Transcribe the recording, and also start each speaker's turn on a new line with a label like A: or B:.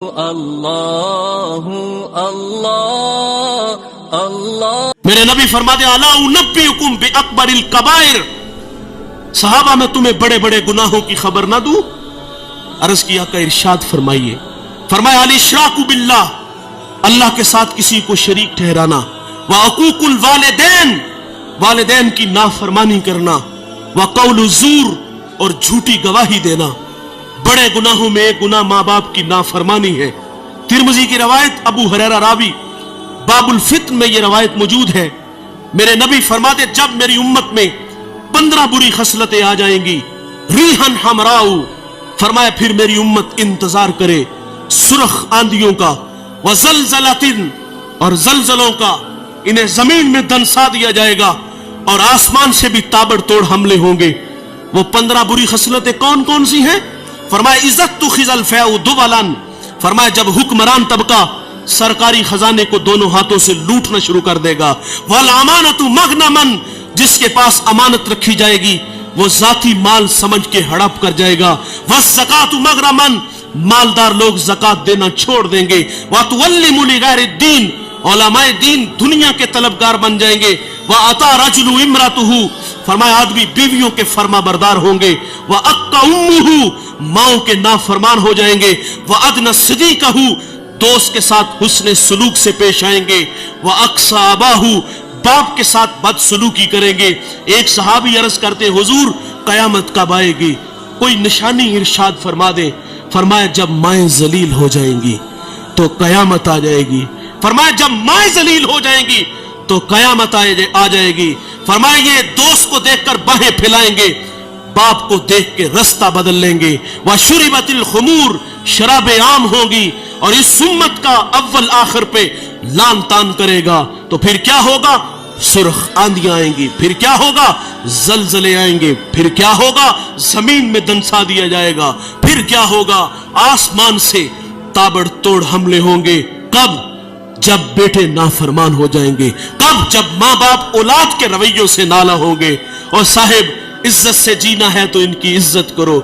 A: اللہ اللہ اللہ۔
B: میرے نبی فرماتے ہیں الا انبئکم باکبر الکبائر، صحابہ میں تمہیں بڑے بڑے گناہوں کی خبر نہ دوں؟ عرض کیا کہ ارشاد فرمائیے۔ فرمایا الاشراک باللہ، اللہ کے ساتھ کسی کو شریک ٹھہرانا، وعقوق الوالدین، والدین کی نافرمانی کرنا، وقول الزور، اور جھوٹی گواہی دینا۔ بڑے گناہوں میں ایک گناہ ماں باپ کی نافرمانی ہے۔ ترمذی کی روایت، ابو ہریرہ راوی، باب الفتن میں یہ روایت موجود ہے۔ میرے نبی فرماتے جب میری امت میں 15 بری خصلتیں آ جائیں گی، ریحن حمراؤ، فرمایا پھر میری امت انتظار کرے سرخ آندھیوں کا، وزلزلاتن، اور زلزلوں کا، انہیں زمین میں دنسا دیا جائے گا اور آسمان سے بھی تابڑ توڑ حملے ہوں گے۔ وہ 15 بری خصلتیں کون کون سی ہیں؟ فرمایا عزت تخذ الفیء دبلا، فرمایا جب حکمران طبقہ سرکاری خزانے کو دونوں ہاتھوں سے لوٹنا شروع کر دے گا، والامانۃ مغنما، جس کے پاس امانت رکھی جائے گی وہ ذاتی مال سمجھ کے ہڑپ کر جائے گا، والزکاۃ مغرما، مالدار لوگ زکات دینا چھوڑ دیں گے، وتولم لغیر الدین، علماء دین دنیا کے طلبگار بن جائیں گے، وَأَطَى رَجُلُ امْرَأَتُهُ، فرمایا آدمی بیویوں کے فرما بردار ہوں گے، وَأَقَّ أُمُّهُ، ماؤں کے نافرمان ہو جائیں گے، وَأَدْنَى صِدِيقَهُ، دوست کے ساتھ حسن سلوک سے پیش آئیں گے، وَأَقْصَى أَبَاهُ، باپ کے ساتھ بد سلوکی کریں گے۔ ایک صحابی عرض کرتے حضور قیامت کب آئے گی؟ کوئی نشانی ارشاد فرما دے۔ فرمایا جب مائیں ذلیل ہو جائیں گی تو قیامت آ جائے گی۔ فرمایا جب مائیں ذلیل ہو جائیں گی تو قیامت آ جائے گی۔ فرمایا یہ دوست کو دیکھ کر باہیں پھیلائیں گے، باپ کو دیکھ کے رستہ بدل لیں گے۔ وَشُرِبَتِ الْخُمُورُ، شرابیں عام ہوگی، اور اس امت کا اول آخر پہ لان تان کرے گا۔ تو پھر کیا ہوگا؟ سرخ آندیاں آئیں گی، پھر کیا ہوگا؟ زلزلے آئیں گے، پھر کیا ہوگا؟ زمین میں دنسا دیا جائے گا، پھر کیا ہوگا؟ آسمان سے تابڑ توڑ حملے ہوں گے۔ کب؟ جب بیٹے نافرمان ہو جائیں گے۔ کب؟ جب ماں باپ اولاد کے رویوں سے نالا ہوں گے۔ اور صاحب عزت سے جینا ہے تو ان کی عزت کرو۔